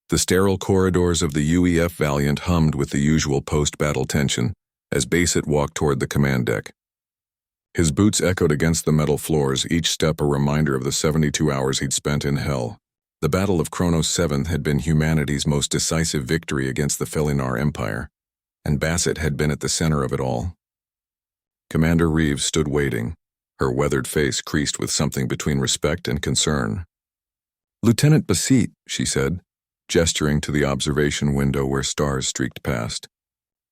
The sterile corridors of the UEF Valiant hummed with the usual post-battle tension as Bassett walked toward the command deck. His boots echoed against the metal floors, each step a reminder of the 72 hours he'd spent in hell. The Battle of Kronos 7 had been humanity's most decisive victory against the Felinar Empire, and Bassett had been at the center of it all. Commander Reeves stood waiting, her weathered face creased with something between respect and concern. "Lieutenant Bassett," she said, gesturing to the observation window where stars streaked past.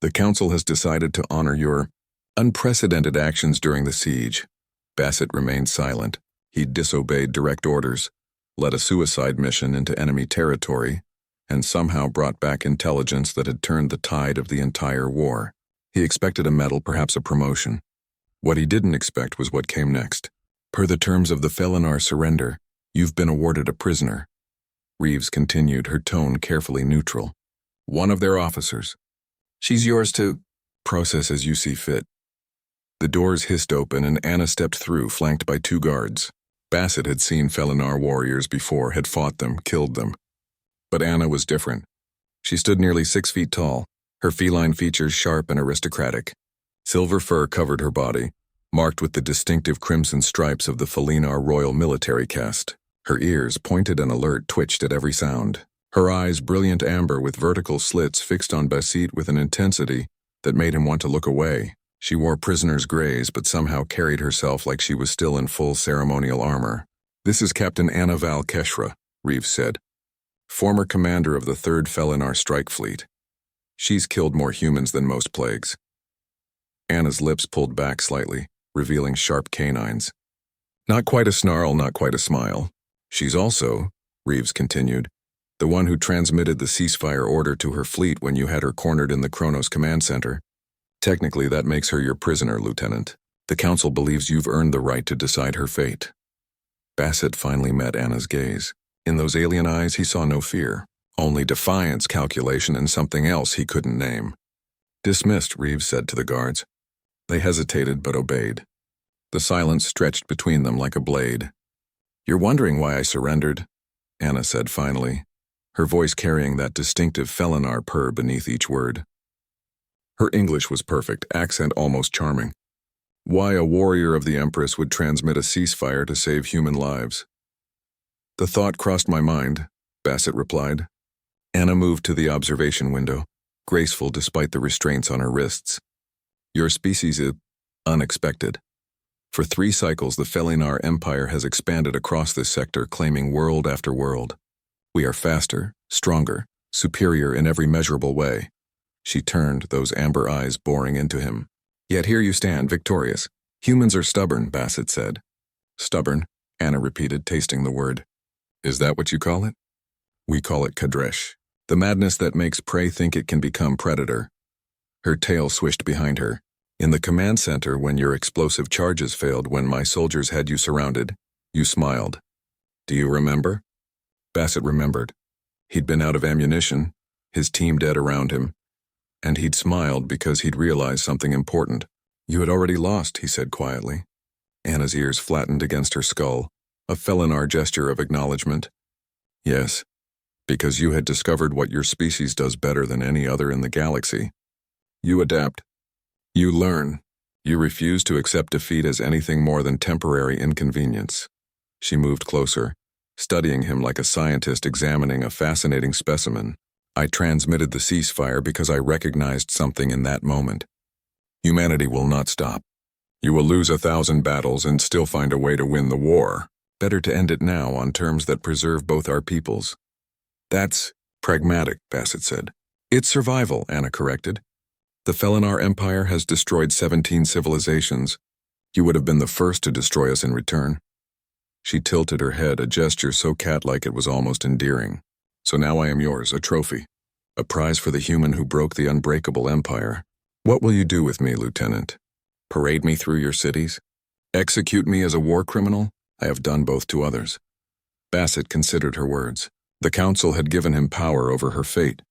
"The Council has decided to honor your unprecedented actions during the siege." Bassett remained silent. He'd disobeyed direct orders, led a suicide mission into enemy territory, and somehow brought back intelligence that had turned the tide of the entire war. He expected a medal, perhaps a promotion. What he didn't expect was what came next. "Per the terms of the Felinar surrender, you've been awarded a prisoner." Reeves continued, her tone carefully neutral. "One of their officers. She's yours to process as you see fit." The doors hissed open and Anna stepped through, flanked by 2 guards. Bassett had seen Felinar warriors before, had fought them, killed them. But Anna was different. She stood nearly 6 feet tall, her feline features sharp and aristocratic. Silver fur covered her body, marked with the distinctive crimson stripes of the Felinar royal military caste. Her ears, pointed and alert, twitched at every sound. Her eyes, brilliant amber with vertical slits, fixed on Bassett with an intensity that made him want to look away. She wore prisoner's grays but somehow carried herself like she was still in full ceremonial armor. "This is Captain Anna Val Keshra," Reeves said, "former commander of the 3rd Felinar Strike Fleet. She's killed more humans than most plagues." Anna's lips pulled back slightly, revealing sharp canines. Not quite a snarl, not quite a smile. "She's also," Reeves continued, "the one who transmitted the ceasefire order to her fleet when you had her cornered in the Kronos command center. Technically, that makes her your prisoner, Lieutenant. The Council believes you've earned the right to decide her fate." Bassett finally met Anna's gaze. In those alien eyes he saw no fear, only defiance, calculation, and something else he couldn't name. "Dismissed," Reeves said to the guards. They hesitated but obeyed. The silence stretched between them like a blade. "You're wondering why I surrendered," Anna said finally, her voice carrying that distinctive Felinar purr beneath each word. Her English was perfect, accent almost charming. "Why a warrior of the Empress would transmit a ceasefire to save human lives." "The thought crossed my mind," Bassett replied. Anna moved to the observation window, graceful despite the restraints on her wrists. "Your species is unexpected. For 3 cycles, the Felinar Empire has expanded across this sector, claiming world after world. We are faster, stronger, superior in every measurable way." She turned, those amber eyes boring into him. "Yet here you stand, victorious. Humans are stubborn," Bassett said. "Stubborn," Anna repeated, tasting the word. "Is that what you call it?" "We call it Kadresh. The madness that makes prey think it can become predator." Her tail swished behind her. "In the command center, when your explosive charges failed, when my soldiers had you surrounded, you smiled. Do you remember?" Bassett remembered. He'd been out of ammunition, his team dead around him, and he'd smiled because he'd realized something important. "You had already lost," he said quietly. Anna's ears flattened against her skull, a Felinar gesture of acknowledgement. "Yes, because you had discovered what your species does better than any other in the galaxy. You adapt. You learn. You refuse to accept defeat as anything more than temporary inconvenience." She moved closer, studying him like a scientist examining a fascinating specimen. "I transmitted the ceasefire because I recognized something in that moment. Humanity will not stop. You will lose 1,000 battles and still find a way to win the war. Better to end it now on terms that preserve both our peoples." "That's pragmatic," Bassett said. "It's survival," Anna corrected. "The Felinar Empire has destroyed 17 civilizations. You would have been the first to destroy us in return." She tilted her head, a gesture so cat-like it was almost endearing. "So now I am yours, a trophy. A prize for the human who broke the unbreakable empire. What will you do with me, Lieutenant? Parade me through your cities? Execute me as a war criminal? I have done both to others." Bassett considered her words. The Council had given him power over her fate,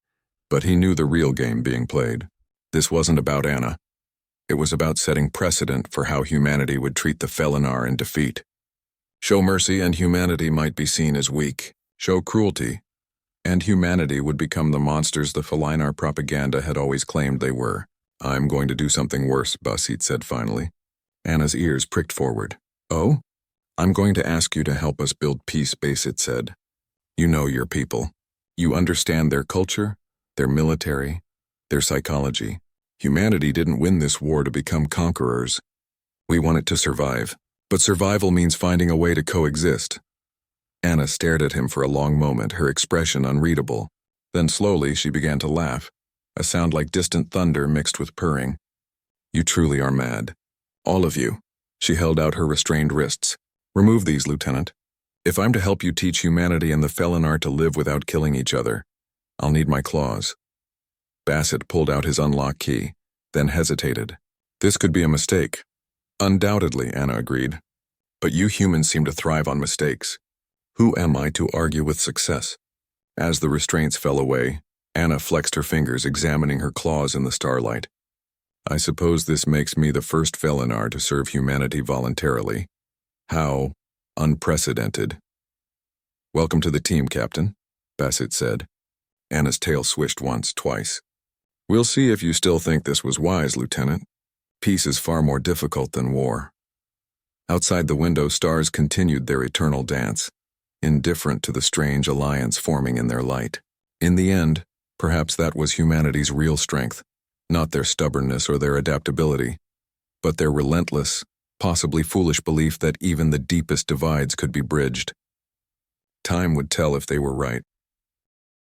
but he knew the real game being played. This wasn't about Anna. It was about setting precedent for how humanity would treat the Felinar in defeat. Show mercy and humanity might be seen as weak. Show cruelty, and humanity would become the monsters the Felinar propaganda had always claimed they were. I'm going to do something worse, Basit said finally. Anna's ears pricked forward. Oh? I'm going to ask you to help us build peace, Basit said. You know your people. You understand their culture, their military, their psychology. Humanity didn't win this war to become conquerors. We want it to survive. But survival means finding a way to coexist. Anna stared at him for a long moment, her expression unreadable. Then slowly she began to laugh, a sound like distant thunder mixed with purring. You truly are mad. All of you. She held out her restrained wrists. Remove these, Lieutenant. If I'm to help you teach humanity and the Felinar to live without killing each other, I'll need my claws. Bassett pulled out his unlock key, then hesitated. This could be a mistake. Undoubtedly, Anna agreed. But you humans seem to thrive on mistakes. Who am I to argue with success? As the restraints fell away, Anna flexed her fingers, examining her claws in the starlight. I suppose this makes me the first Felinar to serve humanity voluntarily. How unprecedented. Welcome to the team, Captain, Bassett said. Anna's tail swished once, twice. We'll see if you still think this was wise, Lieutenant. Peace is far more difficult than war. Outside the window, stars continued their eternal dance, indifferent to the strange alliance forming in their light. In the end, perhaps that was humanity's real strength, not their stubbornness or their adaptability, but their relentless, possibly foolish belief that even the deepest divides could be bridged. Time would tell if they were right.